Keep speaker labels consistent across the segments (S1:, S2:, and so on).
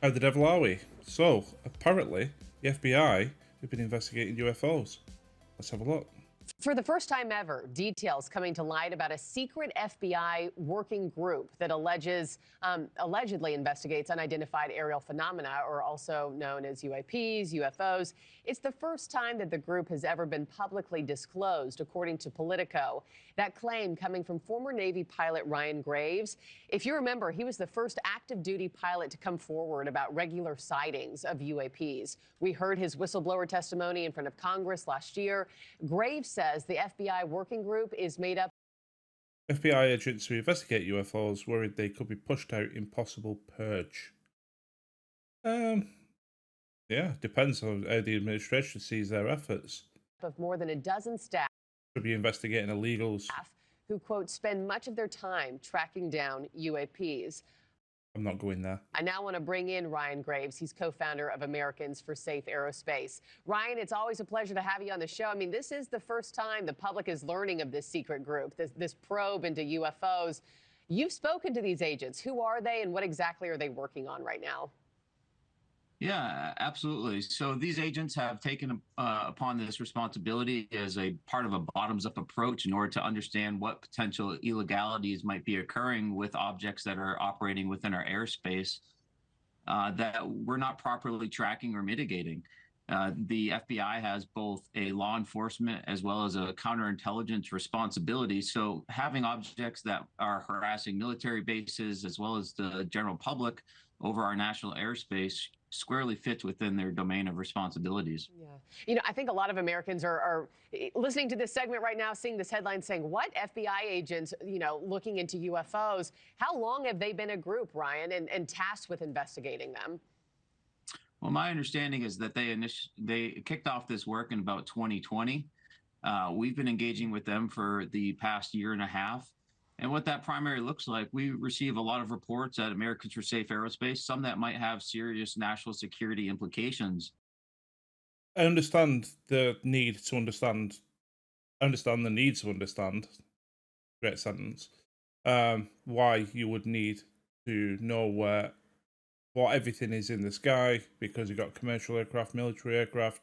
S1: How the devil are we? So, apparently, the FBI have been investigating UFOs. Let's have a look.
S2: For the first time ever, details coming to light about a secret FBI working group that allegedly investigates unidentified aerial phenomena, or also known as UAPs, UFOs. It's the first time that the group has ever been publicly disclosed, according to Politico. That claim coming from former Navy pilot Ryan Graves. If you remember, he was the first active duty pilot to come forward about regular sightings of UAPs. We heard his whistleblower testimony in front of Congress last year. Graves says the FBI working group is made up.
S1: FBI agents who investigate UFOs worried they could be pushed out in possible purge. Yeah, depends on how the administration sees their efforts.
S2: Of more than a dozen staff
S1: Could be investigating illegals.
S2: who, quote, spend much of their time tracking down UAPs.
S1: I'm not going there.
S2: I now want to bring in Ryan Graves. He's co-founder of Americans for Safe Aerospace. Ryan, it's always a pleasure to have you on the show. I mean, this is the first time the public is learning of this secret group, this probe into UFOs. You've spoken to these agents. Who are they and what exactly are they working on right now?
S3: Yeah, absolutely. So these agents have taken upon this responsibility as a part of a bottoms-up approach in order to understand what potential illegalities might be occurring with objects that are operating within our airspace that we're not properly tracking or mitigating. The FBI has both a law enforcement as well as a counterintelligence responsibility. So having objects that are harassing military bases as well as the general public over our national airspace squarely fits within their domain of responsibilities.
S2: Yeah. You know, I think a lot of Americans are listening to this segment right now, seeing this headline saying, what, FBI agents, looking into UFOs? How long have they been a group, Ryan, and tasked with investigating them?
S3: Well, my understanding is that they kicked off this work in about 2020. We've been engaging with them for the past year and a half. And what that primarily looks like, we receive a lot of reports at Americans for Safe Aerospace, some that might have serious national security implications.
S1: I understand the need to understand. I understand the need to understand. Great sentence. Why you would need to know what everything is in the sky, because you've got commercial aircraft, military aircraft,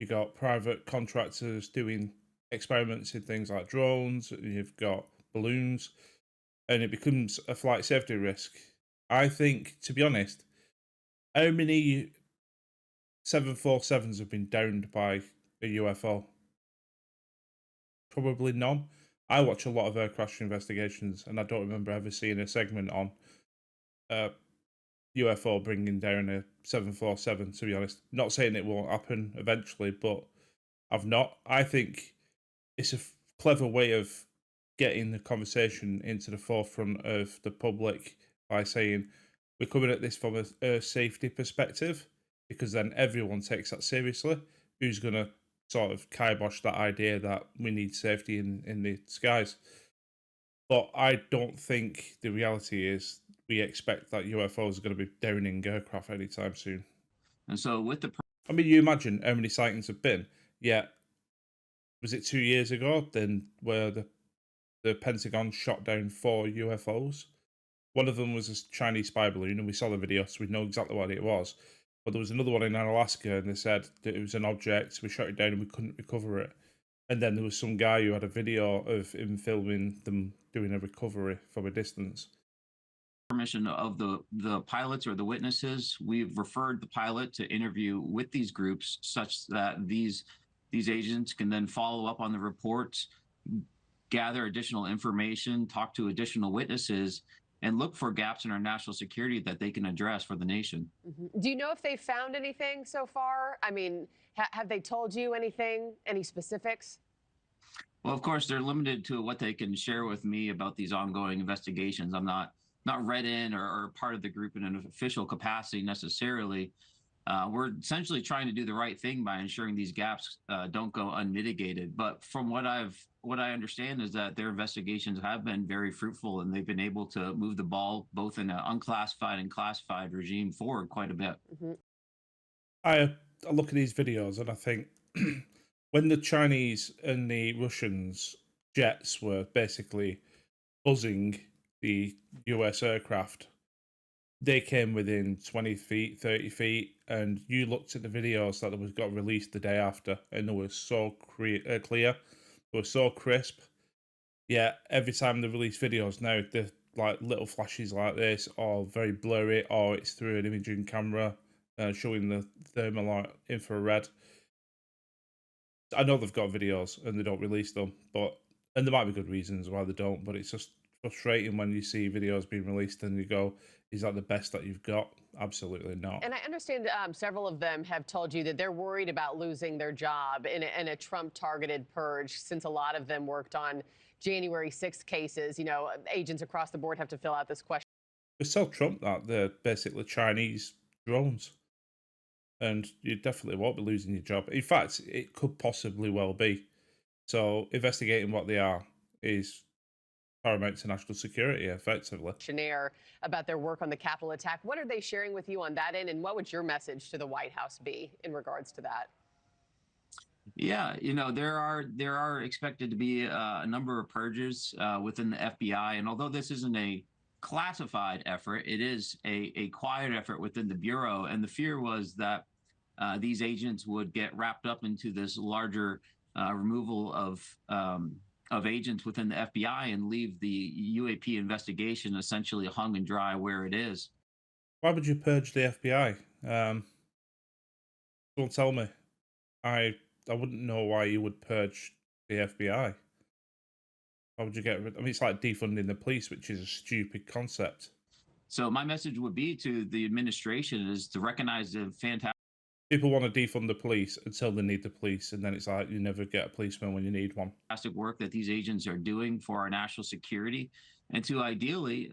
S1: you've got private contractors doing experiments in things like drones, you've got balloons, and it becomes a flight safety risk. I think, to be honest, how many 747s have been downed by a UFO? Probably none. I watch a lot of air crash investigations, and I don't remember ever seeing a segment on UFO bringing down a 747, to be honest. Not saying it won't happen eventually, but I've not. I think it's a clever way of getting the conversation into the forefront of the public by saying we're coming at this from a safety perspective, because then everyone takes that seriously. Who's going to sort of kibosh that idea that we need safety in the skies? But I don't think the reality is we expect that UFOs are going to be downing aircraft anytime soon.
S3: And so with the
S1: I mean, you imagine how many sightings have been. Yeah, was it 2 years ago then where the Pentagon shot down 4 UFOs? One of them was a Chinese spy balloon, and we saw the video, so we know exactly what it was. But there was another one in Alaska, and they said that it was an object. We shot it down, and we couldn't recover it. And then there was some guy who had a video of him filming them doing a recovery from a distance.
S3: Permission of the pilots or the witnesses, we've referred the pilot to interview with these groups such that these agents can then follow up on the reports, gather additional information, talk to additional witnesses, and look for gaps in our national security that they can address for the nation.
S2: Mm-hmm. Do you know if they found anything so far? I mean, have they told you anything, any specifics?
S3: Well, of course, they're limited to what they can share with me about these ongoing investigations. I'm not read in or part of the group in an official capacity necessarily. We're essentially trying to do the right thing by ensuring these gaps don't go unmitigated. But from what I understand is that their investigations have been very fruitful, and they've been able to move the ball both in an unclassified and classified regime forward quite a bit.
S2: Mm-hmm.
S1: I look at these videos and I think when the Chinese and the Russians jets were basically buzzing the US aircraft, they came within 20 feet, 30 feet, and you looked at the videos that was got released the day after, and they were so clear, they were so crisp. Yeah, every time they release videos now, they're like little flashes like this, or very blurry, or it's through an imaging camera showing the thermal like infrared. I know they've got videos and they don't release them, and there might be good reasons why they don't, but it's just frustrating when you see videos being released and you go, is that the best that you've got? Absolutely not.
S2: And I understand several of them have told you that they're worried about losing their job in a Trump-targeted purge, since a lot of them worked on January 6th cases. You know, agents across the board have to fill out this question.
S1: Just tell Trump that they're basically Chinese drones, and you definitely won't be losing your job. In fact, it could possibly well be. So investigating what they are is paramount to national security, effectively.
S2: Questionnaire about their work on the Capitol attack. What are they sharing with you on that end, and what would your message to the White House be in regards to that?
S3: Yeah, you know, there are expected to be a number of purges within the FBI, and although this isn't a classified effort, it is a quiet effort within the bureau. And the fear was that these agents would get wrapped up into this larger removal of agents within the FBI and leave the UAP investigation essentially hung and dry where it is.
S1: Why would you purge the FBI? Don't tell me. I wouldn't know why you would purge the FBI. Why would you get rid? I mean, it's like defunding the police, which is a stupid concept.
S3: So my message would be to the administration is to recognize the fantastic
S1: People want to defund the police until they need the police, and then it's like you never get a policeman when you need one.
S3: work that these agents are doing for our national security, and to ideally,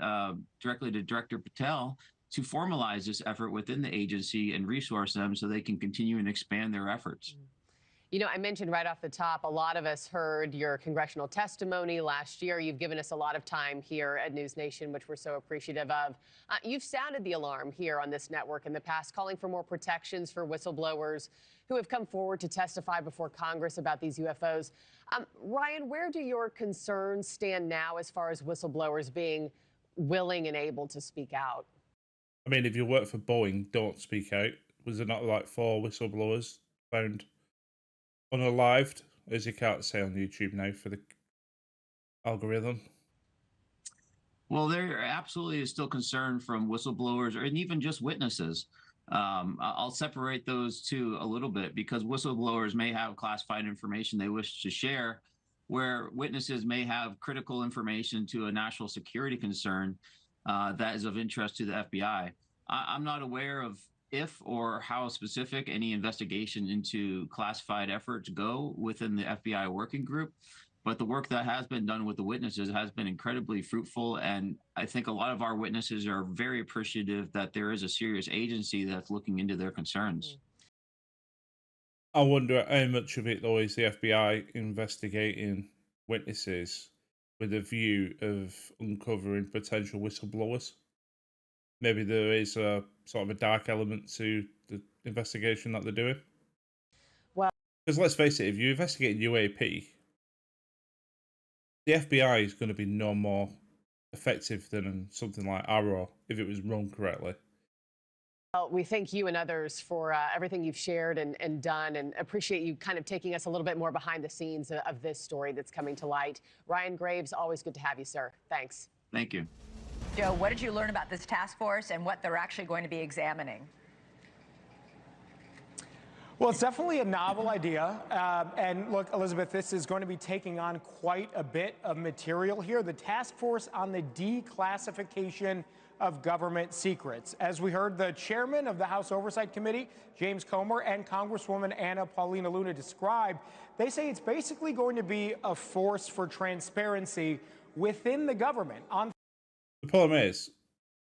S3: directly to Director Patel, to formalize this effort within the agency and resource them so they can continue and expand their efforts.
S2: You know, I mentioned right off the top, a lot of us heard your congressional testimony last year. You've given us a lot of time here at News Nation, which we're so appreciative of. You've sounded the alarm here on this network in the past, calling for more protections for whistleblowers who have come forward to testify before Congress about these UFOs. Ryan, where do your concerns stand now as far as whistleblowers being willing and able to speak out?
S1: I mean, if you work for Boeing, don't speak out. Was there not like 4 whistleblowers found unalived, as you can't say on YouTube now for the algorithm?
S3: Well, there absolutely is still concern from whistleblowers or and even just witnesses. I'll separate those two a little bit because whistleblowers may have classified information they wish to share, where witnesses may have critical information to a national security concern that is of interest to the FBI. I'm not aware of if or how specific any investigation into classified efforts go within the FBI working group, but the work that has been done with the witnesses has been incredibly fruitful. And I think a lot of our witnesses are very appreciative that there is a serious agency that's looking into their concerns.
S1: I wonder how much of it, though, is the FBI investigating witnesses with a view of uncovering potential whistleblowers. Maybe there is a sort of a dark element to the investigation that they're doing.
S2: Well,
S1: because let's face it, if you investigate UAP, the FBI is going to be no more effective than something like AARO if it was run correctly.
S2: well, we thank you and others for everything you've shared and done, and appreciate you kind of taking us a little bit more behind the scenes of this story that's coming to light. Ryan Graves, always good to have you, sir. Thanks.
S3: Thank you.
S4: Joe, what did you learn about this task force and what they're actually going to be examining?
S5: Well, it's definitely a novel idea. And look, Elizabeth, this is going to be taking on quite a bit of material here. The task force on the declassification of government secrets. As we heard the chairman of the House Oversight Committee, James Comer, and Congresswoman Anna Paulina Luna describe, they say it's basically going to be a force for transparency within the government.
S1: The problem is,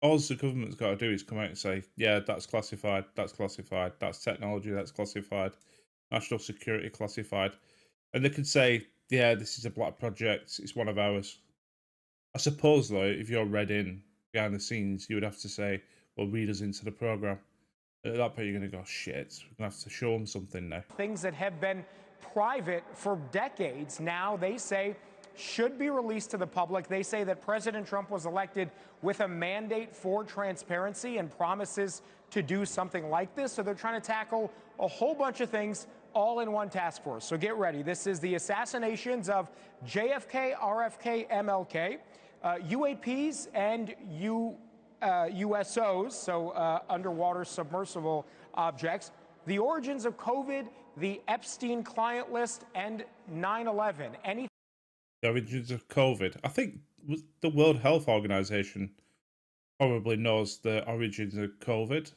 S1: all the government's got to do is come out and say, yeah, that's classified, that's technology, that's classified, national security classified. And they could say, yeah, this is a black project, it's one of ours. I suppose, though, if you're read in behind the scenes, you would have to say, well, read us into the program. At that point, you're going to go, shit, we're going to have to show them something now.
S5: Things that have been private for decades now, they say, should be released to the public. They say that President Trump was elected with a mandate for transparency and promises to do something like this. So they're trying to tackle a whole bunch of things all in one task force. So get ready. This is the assassinations of JFK, RFK, MLK, UAPs, and USOs, so underwater submersible objects, the origins of COVID, the Epstein client list, and 9/11.
S1: The origins of COVID. I think the World Health Organization probably knows the origins of COVID,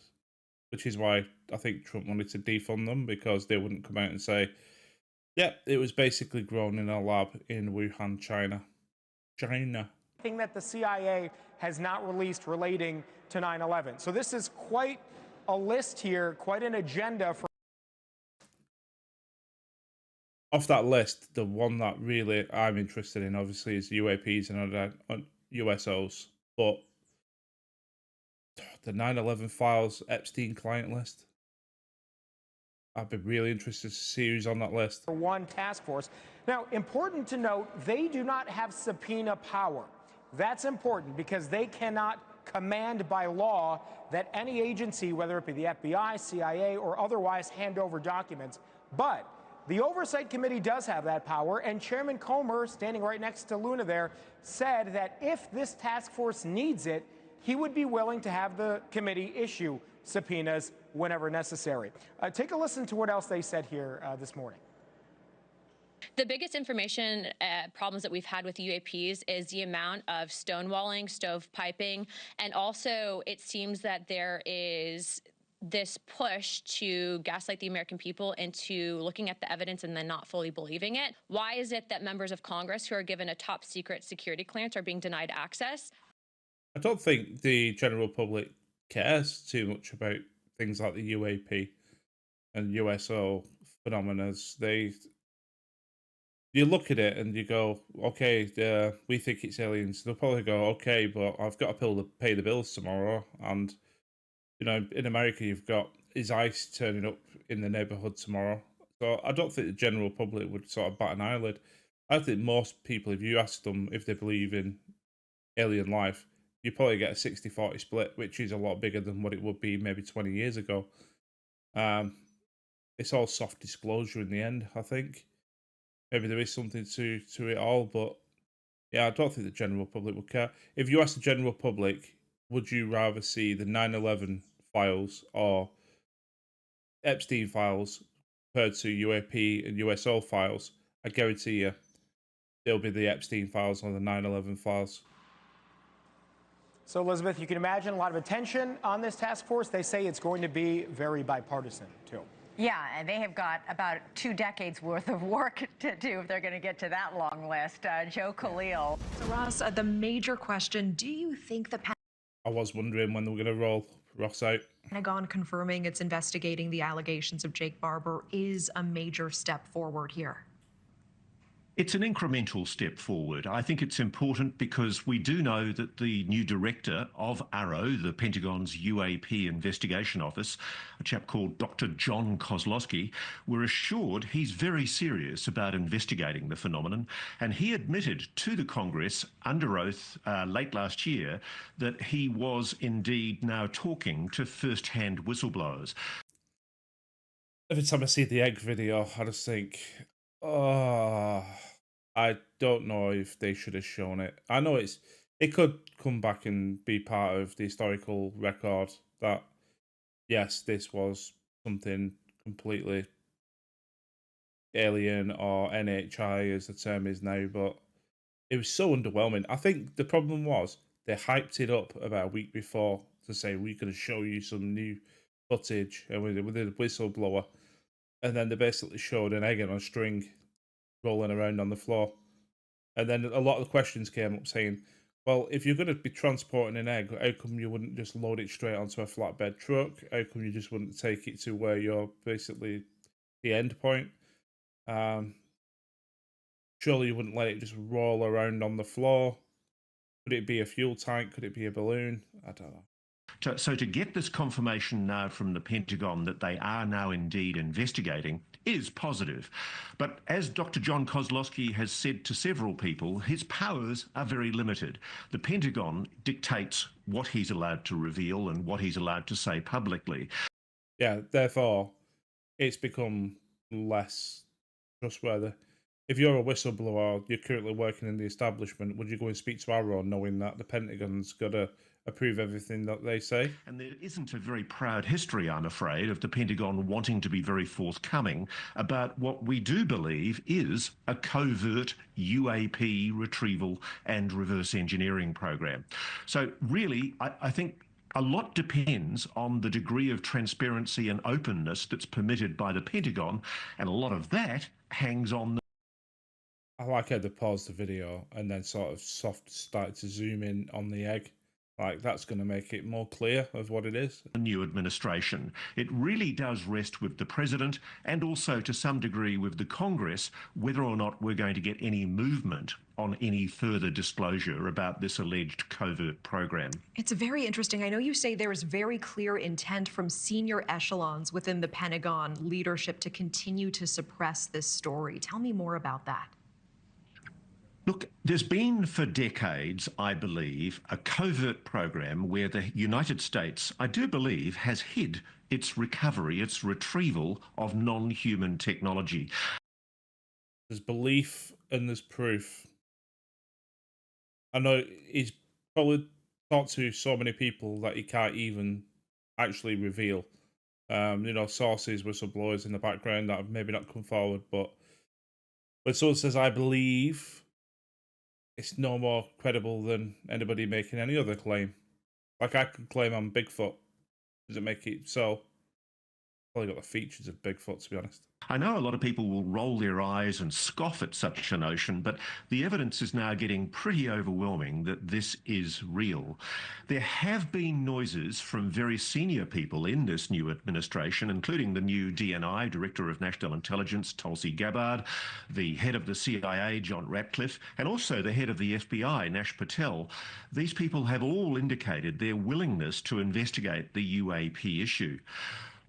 S1: which is why I think Trump wanted to defund them, because they wouldn't come out and say, yeah, it was basically grown in a lab in Wuhan, China.
S5: Thing that the CIA has not released relating to 9/11. So this is quite a list here, quite an agenda for.
S1: Off that list, the one that really I'm interested in, obviously, is UAPs and USOs. But the 9/11 files, Epstein client list, I'd be really interested to see who's on that list.
S5: For one task force. Now, important to note, they do not have subpoena power. That's important because they cannot command by law that any agency, whether it be the FBI, CIA, or otherwise, hand over documents. But the Oversight Committee does have that power, and Chairman Comer, standing right next to Luna there, said that if this task force needs it, he would be willing to have the committee issue subpoenas whenever necessary. Take a listen to what else they said here this morning.
S6: The biggest information problems that we've had with UAPs is the amount of stonewalling, stovepiping, and also it seems that there is this push to gaslight the American people into looking at the evidence and then not fully believing it. Why is it that members of Congress who are given a top secret security clearance are being denied access?
S1: I don't think the general public cares too much about things like the UAP and USO phenomena. You look at it and you go, okay, we think it's aliens. They'll probably go, okay, but I've got to pay the bills tomorrow. And, you know, in America, you've got, is ICE turning up in the neighborhood tomorrow? So I don't think the general public would sort of bat an eyelid. I think most people, if you ask them if they believe in alien life, you probably get a 60-40 split, which is a lot bigger than what it would be maybe 20 years ago. It's all soft disclosure in the end, I think. Maybe there is something to it all, but yeah, I don't think the general public would care. If you ask the general public, would you rather see the 9/11 files or Epstein files compared to UAP and USO files? I guarantee you, it'll be the Epstein files or the 9/11 files.
S5: So, Elizabeth, you can imagine a lot of attention on this task force. They say it's going to be very bipartisan, too.
S4: Yeah, and they have got about 2 decades worth of work to do if they're going to get to that long list. Joe Khalil.
S7: So, Ross, the major question, do you think the
S1: I was wondering when they were going to roll Ross out.
S7: Pentagon confirming it's investigating the allegations of Jake Barber is a major step forward here?
S8: It's an incremental step forward. I think it's important because we do know that the new director of AARO, the Pentagon's UAP investigation office, a chap called Dr. John Kozlowski, were assured he's very serious about investigating the phenomenon. And he admitted to the Congress under oath late last year that he was indeed now talking to first-hand whistleblowers.
S1: Every time I see the egg video, I just think, oh, I don't know if they should have shown it. I know it could come back and be part of the historical record that, yes, this was something completely alien or NHI as the term is now, but it was so underwhelming. I think the problem was they hyped it up about a week before to say, we're going to show you some new footage and with a whistleblower. And then they basically showed an egg on a string rolling around on the floor. And then a lot of questions came up saying, well, if you're going to be transporting an egg, how come you wouldn't just load it straight onto a flatbed truck? How come you just wouldn't take it to where you're basically the end point? Surely you wouldn't let it just roll around on the floor. Could it be a fuel tank? Could it be a balloon? I don't know.
S8: So to get this confirmation now from the Pentagon that they are now indeed investigating is positive. But as Dr. John Kozlowski has said to several people, his powers are very limited. The Pentagon dictates what he's allowed to reveal and what he's allowed to say publicly.
S1: Yeah, therefore, it's become less trustworthy. If you're a whistleblower, you're currently working in the establishment, would you go and speak to AARO knowing that the Pentagon's got to approve everything that they say?
S8: And there isn't a very proud history, I'm afraid, of the Pentagon wanting to be very forthcoming about what we do believe is a covert UAP retrieval and reverse engineering program. So really, I think a lot depends on the degree of transparency and openness that's permitted by the Pentagon, and a lot of that hangs on the
S1: I like how they paused the video and then sort of soft started to zoom in on the egg. Like, that's going to make it more clear of what it is.
S8: new administration. It really does rest with the president and also to some degree with the Congress whether or not we're going to get any movement on any further disclosure about this alleged covert program.
S7: It's very interesting. I know you say there is very clear intent from senior echelons within the Pentagon leadership to continue to suppress this story. Tell me more about that.
S8: Look, there's been for decades, I believe, a covert program where the United States, I do believe, has hid its recovery, its retrieval of non-human technology.
S1: There's belief and there's proof. I know he's probably talked to so many people that he can't even actually reveal. Sources, whistleblowers in the background that have maybe not come forward, but when someone says, I believe, it's no more credible than anybody making any other claim. Like, I can claim I'm Bigfoot. Does it make it so? Probably got the features of Bigfoot, to be honest.
S8: I know a lot of people will roll their eyes and scoff at such a notion, but the evidence is now getting pretty overwhelming that this is real. There have been noises from very senior people in this new administration, including the new DNI, Director of National Intelligence, Tulsi Gabbard, the head of the CIA, John Ratcliffe, and also the head of the FBI, Nash Patel. These people have all indicated their willingness to investigate the UAP issue.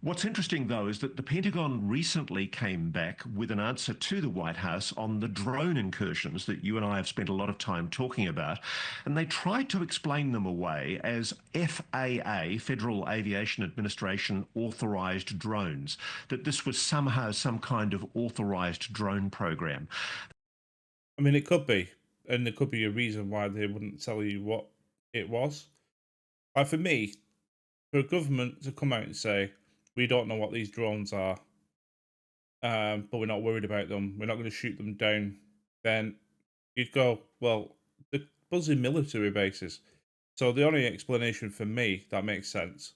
S8: What's interesting, though, is that the Pentagon recently came back with an answer to the White House on the drone incursions that you and I have spent a lot of time talking about, and they tried to explain them away as FAA, Federal Aviation Administration, authorised drones, that this was somehow some kind of authorised drone program.
S1: I mean, it could be, and there could be a reason why they wouldn't tell you what it was. Like, for me, for a government to come out and say, we don't know what these drones are, but we're not worried about them, we're not going to shoot them down, then you'd go, well, they're buzzing military bases. So the only explanation for me that makes sense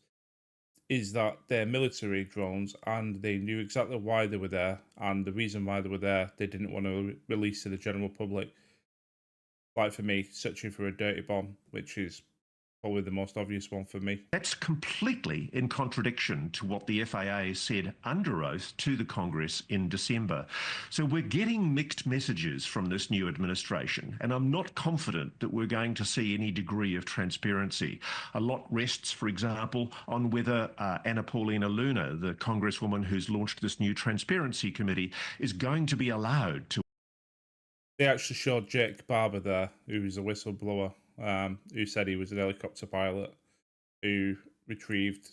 S1: is that they're military drones and they knew exactly why they were there, and the reason why they were there, they didn't want to release to the general public. Like, for me, searching for a dirty bomb, which is probably the most obvious one for me.
S8: That's completely in contradiction to what the FAA said under oath to the Congress in December. So we're getting mixed messages from this new administration, and I'm not confident that we're going to see any degree of transparency. A lot rests, for example, on whether Anna Paulina Luna, the congresswoman who's launched this new transparency committee, is going to be allowed to.
S1: They actually showed Jake Barber there, who is a whistleblower, who said he was an helicopter pilot who retrieved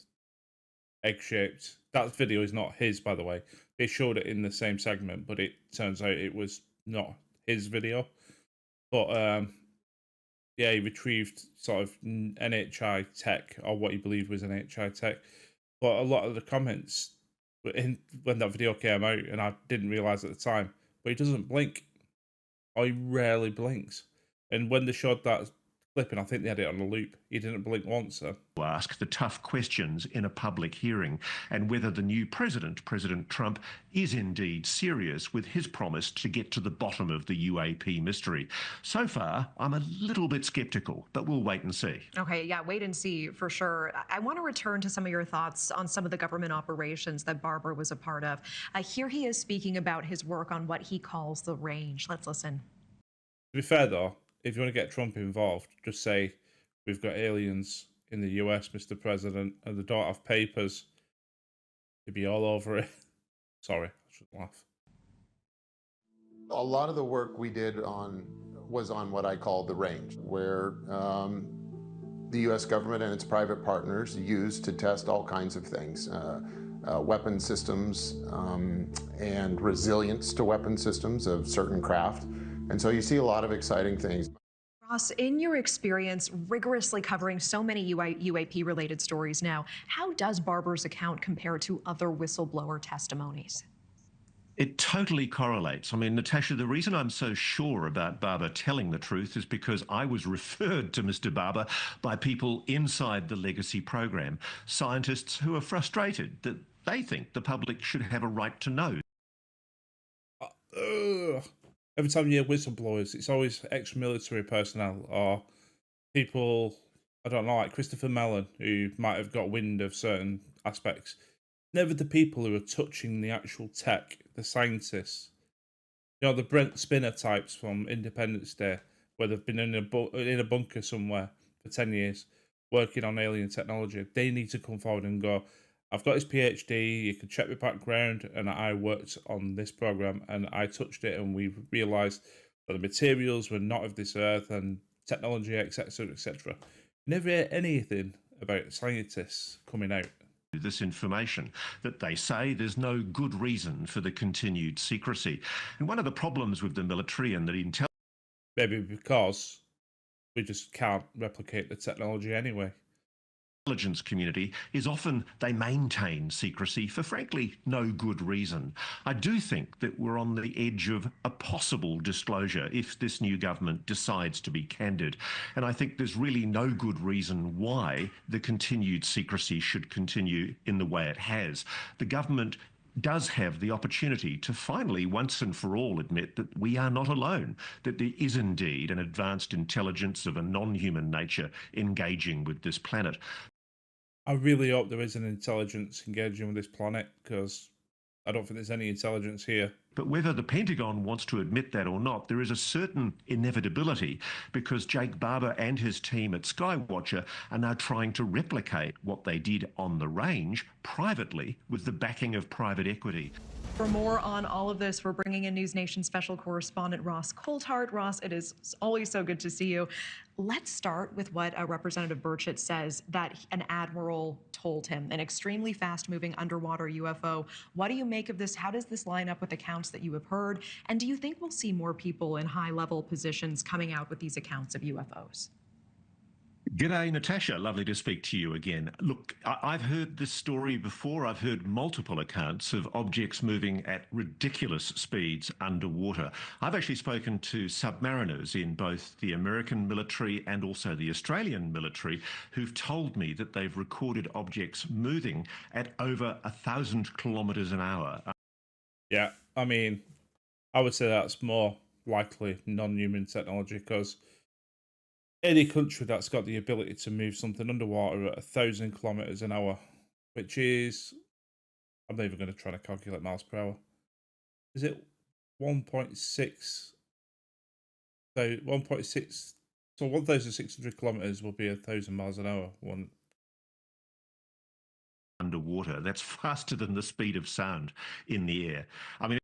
S1: egg-shaped. That video is not his, by the way. They showed it in the same segment, but it turns out it was not his video. But yeah, he retrieved sort of NHI tech, or what he believed was NHI tech. But a lot of the comments when that video came out, and I didn't realize at the time, but he doesn't blink. Or he rarely blinks. And when they showed that clip, and I think they had it on a loop, he didn't blink once. So.
S8: Ask the tough questions in a public hearing, and whether the new president, President Trump, is indeed serious with his promise to get to the bottom of the UAP mystery. So far, I'm a little bit skeptical, but we'll wait and see.
S7: Okay, yeah, wait and see for sure. I want to return to some of your thoughts on some of the government operations that Barber was a part of. Here he is speaking about his work on what he calls the range. Let's listen.
S1: To be fair, though, if you want to get Trump involved, just say, we've got aliens in the US, Mr. President, and they don't have papers. He'd be all over it. Sorry, I shouldn't laugh.
S9: A lot of the work we did was on what I call the range, where the U.S. government and its private partners use to test all kinds of things, weapon systems and resilience to weapon systems of certain craft. And so you see a lot of exciting things.
S7: Ross, in your experience rigorously covering so many UAP-related stories now, how does Barber's account compare to other whistleblower testimonies?
S8: It totally correlates. I mean, Natasha, the reason I'm so sure about Barber telling the truth is because I was referred to Mr. Barber by people inside the legacy program, scientists who are frustrated that they think the public should have a right to know.
S1: Every time you hear whistleblowers, it's always ex-military personnel or people, I don't know, like Christopher Mellon, who might have got wind of certain aspects. Never the people who are touching the actual tech, the scientists. You know, the Brent Spinner types from Independence Day, where they've been in a bunker somewhere for 10 years working on alien technology. They need to come forward and go, I've got this PhD, you can check my background, and I worked on this program, and I touched it, and we realised that the materials were not of this earth, and technology, etc., etc. Never hear anything about scientists coming out.
S8: This information, that they say there's no good reason for the continued secrecy. And one of the problems with the military and the intelligence...
S1: Maybe because we just can't replicate the technology anyway.
S8: Intelligence community is often they maintain secrecy for frankly no good reason. I do think that we're on the edge of a possible disclosure if this new government decides to be candid, and I think there's really no good reason why the continued secrecy should continue in the way it has. The government does have the opportunity to finally once and for all admit that we are not alone, that there is indeed an advanced intelligence of a non-human nature engaging with this planet.
S1: I really hope there is an intelligence engaging with this planet, because I don't think there's any intelligence here.
S8: But whether the Pentagon wants to admit that or not, there is a certain inevitability, because Jake Barber and his team at Skywatcher are now trying to replicate what they did on the range privately with the backing of private equity.
S7: For more on all of this, we're bringing in News Nation special correspondent Ross Coulthart. Ross, it is always so good to see you. Let's start with what Representative Burchett says that an admiral told him, an extremely fast-moving underwater UFO. What do you make of this? How does this line up with accounts that you have heard? And do you think we'll see more people in high-level positions coming out with these accounts of UFOs?
S8: G'day, Natasha. Lovely to speak to you again. Look, I've heard this story before. I've heard multiple accounts of objects moving at ridiculous speeds underwater. I've actually spoken to submariners in both the American military and also the Australian military who've told me that they've recorded objects moving at over 1,000 kilometres an hour.
S1: Yeah, I mean, I would say that's more likely non-human technology, because any country that's got the ability to move something underwater at 1,000 kilometers an hour, which is, I'm not even going to try to calculate miles per hour. Is it 1.6? So 1.6. So 1,600 kilometers will be 1,000 miles an hour.
S8: Underwater. That's faster than the speed of sound in the air. I mean,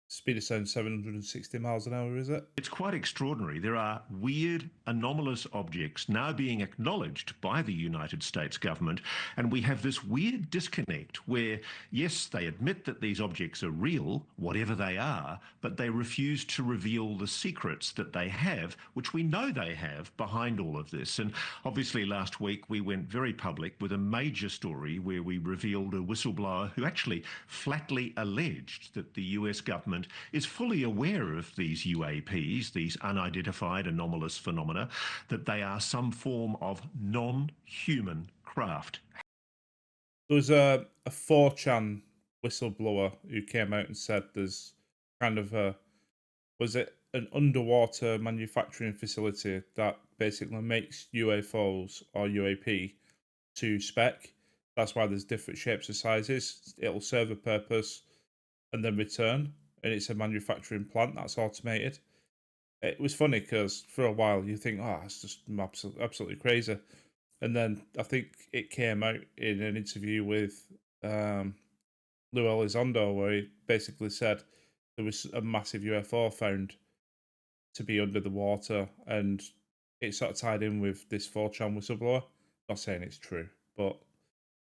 S1: speed of sound 760 miles an hour, is it?
S8: It's quite extraordinary. There are weird, anomalous objects now being acknowledged by the United States government, and we have this weird disconnect where, yes, they admit that these objects are real, whatever they are, but they refuse to reveal the secrets that they have, which we know they have behind all of this. And obviously last week we went very public with a major story where we revealed a whistleblower who actually flatly alleged that the US government is fully aware of these UAPs, these unidentified anomalous phenomena, that they are some form of non-human craft.
S1: There was a 4chan whistleblower who came out and said there's kind of a, was it an underwater manufacturing facility that basically makes UFOs or UAP to spec. That's why there's different shapes and sizes. It'll serve a purpose and then return. And it's a manufacturing plant that's automated. It was funny because for a while you think, oh, it's just absolutely crazy. And then I think it came out in an interview with Lou Elizondo, where he basically said there was a massive UFO found to be under the water, and it sort of tied in with this 4chan whistleblower. Not saying it's true, but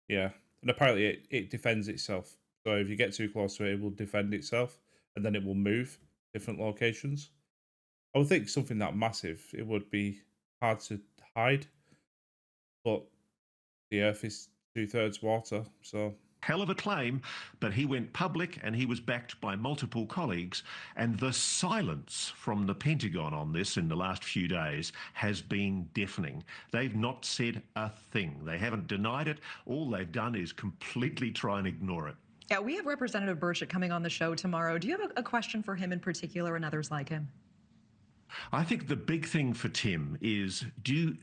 S1: yeah. And apparently it defends itself. So if you get too close to it, it will defend itself, and then it will move different locations. I would think something that massive, it would be hard to hide, but the Earth is 2/3 water, so...
S8: Hell of a claim, but he went public and he was backed by multiple colleagues, and the silence from the Pentagon on this in the last few days has been deafening. They've not said a thing. They haven't denied it. All they've done is completely try and ignore it.
S7: Yeah, we have Representative Burchett coming on the show tomorrow. Do you have a question for him in particular and others like him?
S8: I think the big thing for Tim is,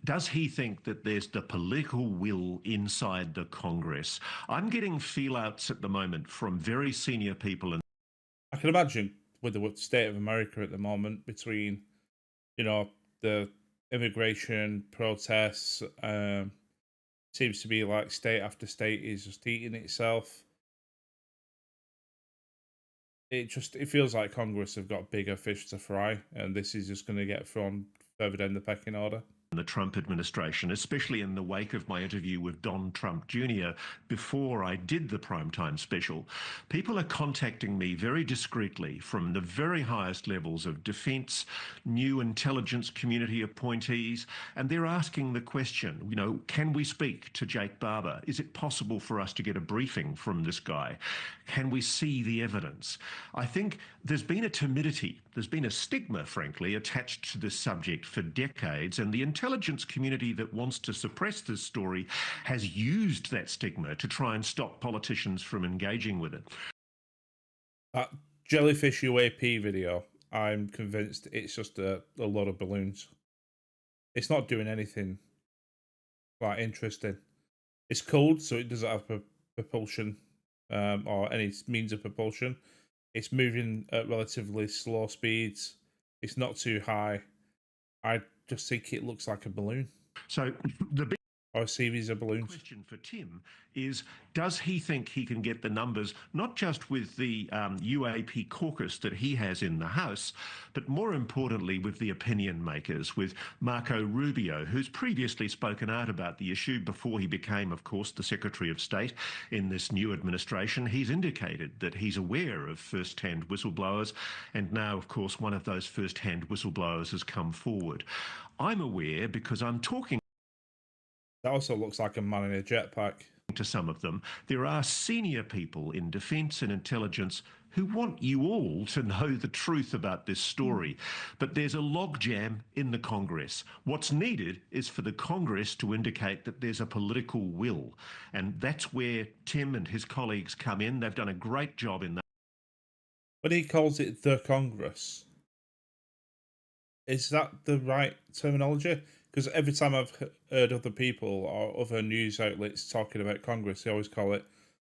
S8: does he think that there's the political will inside the Congress? I'm getting feel-outs at the moment from very senior people. And
S1: I can imagine with the state of America at the moment, between, you know, the immigration protests, seems to be like state after state is just eating itself. It feels like Congress have got bigger fish to fry, and this is just going to get thrown further down the pecking order.
S8: The Trump administration, especially in the wake of my interview with Don Trump Jr. before I did the primetime special, people are contacting me very discreetly from the very highest levels of defence, new intelligence community appointees, and they're asking the question, you know, can we speak to Jake Barber? Is it possible for us to get a briefing from this guy? Can we see the evidence? I think there's been a timidity, there's been a stigma, frankly, attached to this subject for decades, and the intelligence community that wants to suppress this story has used that stigma to try and stop politicians from engaging with it.
S1: That jellyfish UAP video, I'm convinced it's just a lot of balloons. It's not doing anything quite interesting. It's cold, so it doesn't have propulsion or any means of propulsion. It's moving at relatively slow speeds. It's not too high. I just think it looks like a balloon.
S8: So the big
S1: or a series of balloons.
S8: Question for Tim is, does he think he can get the numbers, not just with the UAP caucus that he has in the House, but more importantly with the opinion makers, with Marco Rubio, who's previously spoken out about the issue before he became, of course, the Secretary of State in this new administration. He's indicated that he's aware of first-hand whistleblowers, and now, of course, one of those first-hand whistleblowers has come forward. I'm aware because I'm talking.
S1: That also looks like a man in a jetpack.
S8: To some of them, there are senior people in defence and intelligence who want you all to know the truth about this story. But there's a logjam in the Congress. What's needed is for the Congress to indicate that there's a political will. And that's where Tim and his colleagues come in. They've done a great job in that.
S1: When he calls it the Congress, is that the right terminology? Because every time I've heard other people or other news outlets talking about Congress, they always call it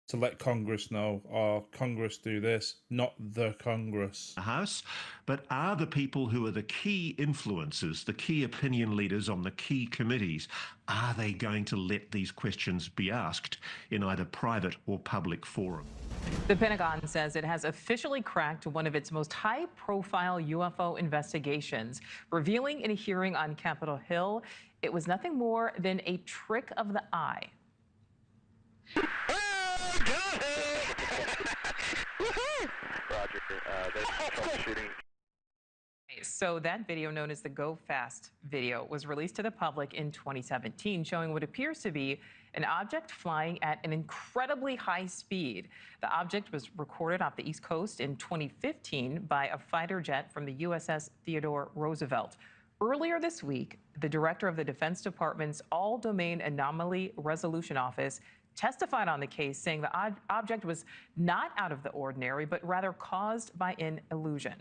S1: to let Congress know, or Congress do this, not the Congress.
S8: The House, but are the people who are the key influencers, the key opinion leaders on the key committees, are they going to let these questions be asked in either private or public forum?
S10: The Pentagon says it has officially cracked one of its most high-profile UFO investigations, revealing in a hearing on Capitol Hill it was nothing more than a trick of the eye. So that video, known as the Go Fast video, was released to the public in 2017, showing what appears to be an object flying at an incredibly high speed. The object was recorded off the East Coast in 2015 by a fighter jet from the USS Theodore Roosevelt. Earlier this week, the director of the Defense Department's All-Domain Anomaly Resolution Office testified on the case, saying the object was not out of the ordinary, but rather caused by an illusion.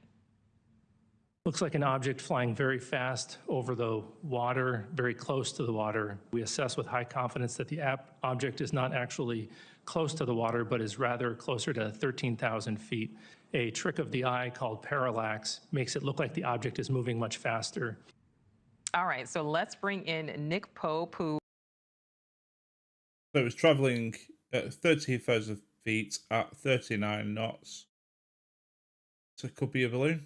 S11: Looks like an object flying very fast over the water, very close to the water. We assess with high confidence that the object is not actually close to the water, but is rather closer to 13,000 feet. A trick of the eye called parallax makes it look like the object is moving much faster.
S10: All right, so let's bring in Nick Pope, who...
S1: So it was traveling at 13,000 feet at 39 knots. So it could be a balloon.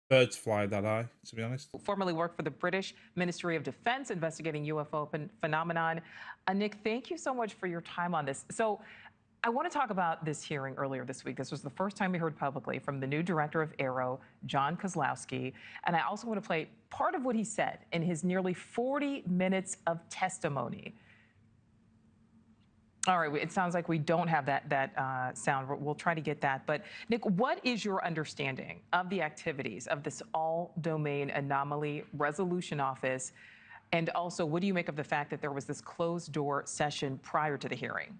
S1: Birds fly that high, to be honest.
S10: Formerly worked for the British Ministry of Defense investigating UFO phenomenon. Nick, thank you so much for your time on this. So I want to talk about this hearing earlier this week. This was the first time we heard publicly from the new director of AARO, John Kozlowski. And I also want to play part of what he said in his nearly 40 minutes of testimony. All right, it sounds like we don't have that sound. We'll try to get that. But Nick, what is your understanding of the activities of this all-domain anomaly resolution office? And also, what do you make of the fact that there was this closed-door session prior to the hearing?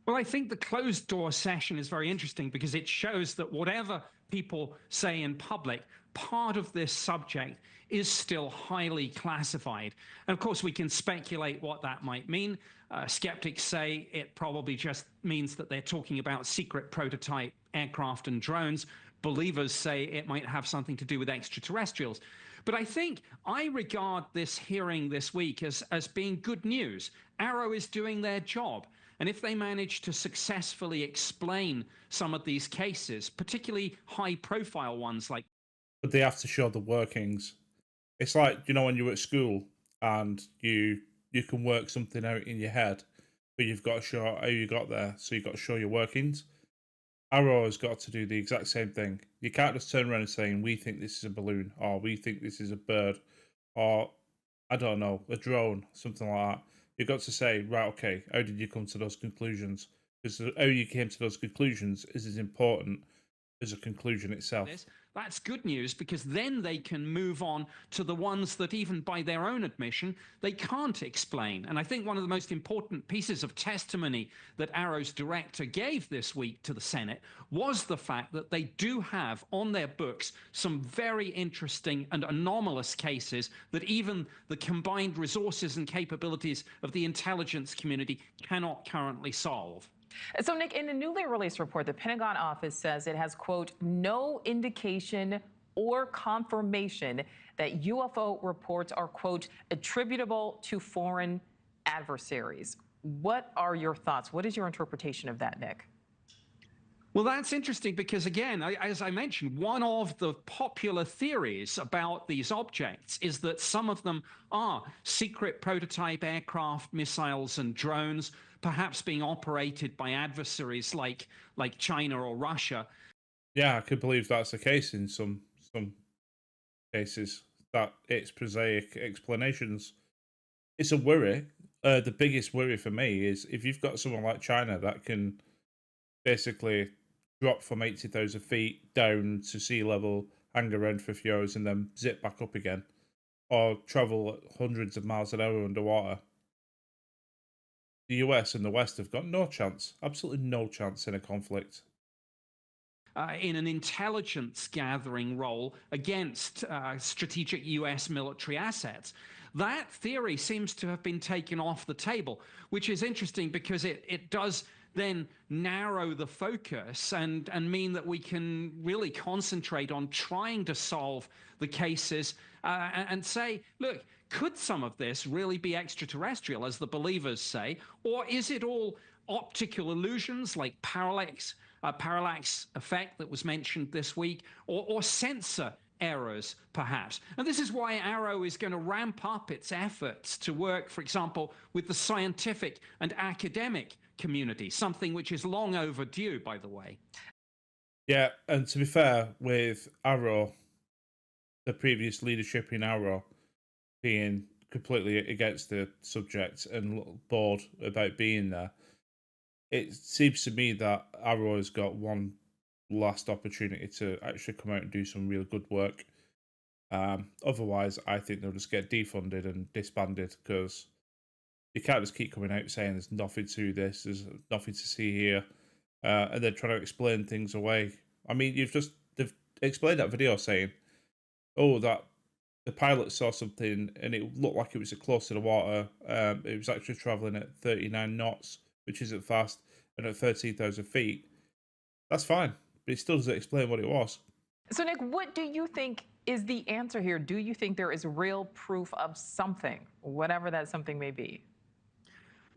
S12: Well, I think the closed-door session is very interesting because it shows that whatever people say in public, part of this subject is still highly classified. And of course, we can speculate what that might mean. Skeptics say it probably just means that they're talking about secret prototype aircraft and drones. Believers say it might have something to do with extraterrestrials. But I regard this hearing this week as being good news. AARO is doing their job. And if they manage to successfully explain some of these cases, particularly high-profile ones like...
S1: But they have to show the workings. It's like, you know, when you're at school and you can work something out in your head, but you've got to show how you got there, so you've got to show your workings. AARO has got to do the exact same thing. You can't just turn around and say, we think this is a balloon, or we think this is a bird, or, I don't know, a drone, something like that. You've got to say, right, okay, how did you come to those conclusions? Because how you came to those conclusions is as important as a conclusion itself.
S12: That's good news, because then they can move on to the ones that even by their own admission, they can't explain. And I think one of the most important pieces of testimony that AARO's director gave this week to the Senate was the fact that they do have on their books some very interesting and anomalous cases that even the combined resources and capabilities of the intelligence community cannot currently solve.
S10: So, Nick, in a newly released report, the Pentagon office says it has, quote, no indication or confirmation that UFO reports are, quote, attributable to foreign adversaries. What are your thoughts? What is your interpretation of that, Nick?
S12: Well, that's interesting because, again, as I mentioned, one of the popular theories about these objects is that some of them are secret prototype aircraft, missiles, and drones, perhaps being operated by adversaries like China or Russia.
S1: Yeah, I could believe that's the case in some cases, that it's prosaic explanations. It's a worry. The biggest worry for me is if you've got someone like China that can basically drop from 80,000 feet down to sea level, hang around for a few hours, and then zip back up again, or travel at hundreds of miles an hour underwater. The US and the West have got no chance, absolutely no chance in a conflict.
S12: In an intelligence gathering role against strategic US military assets. That theory seems to have been taken off the table, which is interesting because it does then narrow the focus and mean that we can really concentrate on trying to solve the cases and say, look, could some of this really be extraterrestrial, as the believers say, or is it all optical illusions like parallax effect that was mentioned this week, or sensor errors, perhaps? And this is why AARO is going to ramp up its efforts to work, for example, with the scientific and academic community, something which is long overdue, by the way.
S1: Yeah, and to be fair, with AARO, the previous leadership in AARO being completely against the subject and bored about being there, it seems to me that AARO has got one last opportunity to actually come out and do some really good work. Otherwise, I think they'll just get defunded and disbanded, because you can't just keep coming out saying there's nothing to this, there's nothing to see here, and then trying to explain things away. I mean, they've explained that video saying, oh, that the pilot saw something and it looked like it was close to the water. It was actually traveling at 39 knots, which isn't fast, and at 13,000 feet. That's fine, but it still doesn't explain what it was.
S10: So, Nick, what do you think is the answer here? Do you think there is real proof of something, whatever that something may be?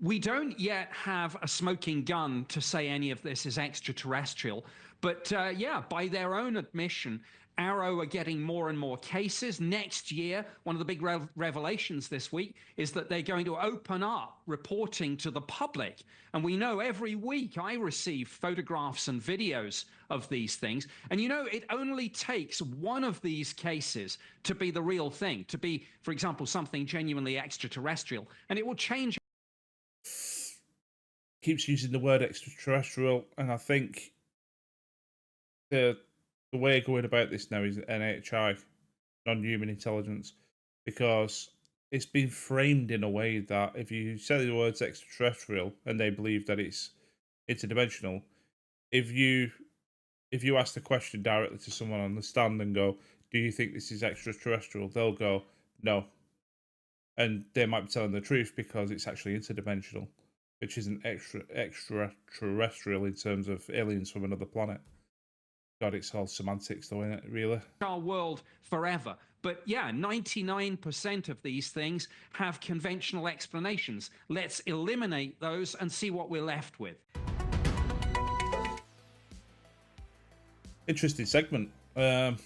S12: We don't yet have a smoking gun to say any of this is extraterrestrial, but yeah, by their own admission, AARO are getting more and more cases. Next year, one of the big revelations this week is that they're going to open up reporting to the public. And we know every week I receive photographs and videos of these things. And you know, it only takes one of these cases to be the real thing, to be, for example, something genuinely extraterrestrial, and it will change.
S1: Keeps using the word extraterrestrial, and I think the way going about this now is NHI, non-human intelligence, because it's been framed in a way that if you say the words extraterrestrial and they believe that it's interdimensional, if you ask the question directly to someone on the stand and go, "Do you think this is extraterrestrial?" they'll go, "No," and they might be telling the truth because it's actually interdimensional, which isn't extraterrestrial in terms of aliens from another planet. God, it's all semantics though, isn't it, really?
S12: Our world forever. But yeah, 99% of these things have conventional explanations. Let's eliminate those and see what we're left with.
S1: Interesting segment. It'd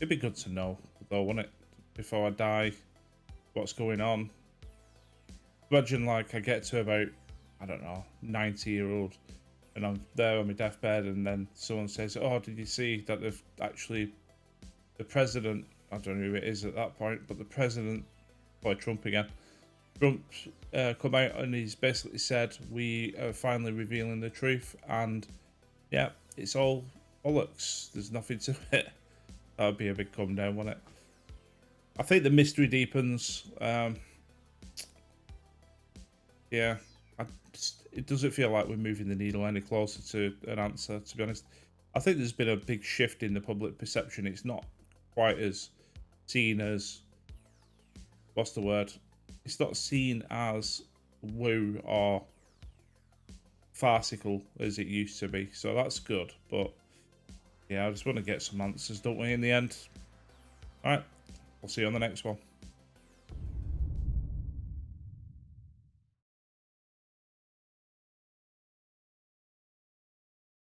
S1: be good to know, though, wouldn't it? Before I die, what's going on. Imagine, like, I get to about, I don't know, 90-year-old, and I'm there on my deathbed, and then someone says, "Oh, did you see that they've actually, the president," I don't know who it is at that point, but the president, probably Trump again, Trump come out and he's basically said, "We are finally revealing the truth," and yeah, it's all bollocks. There's nothing to it. That would be a big come down, wouldn't it? I think the mystery deepens. Yeah, it doesn't feel like we're moving the needle any closer to an answer, to be honest. I think there's been a big shift in the public perception. It's not quite as seen as, what's the word? It's not seen as woo or farcical as it used to be. So that's good. But yeah, I just want to get some answers, don't we, in the end? All right, we'll see you on the next one.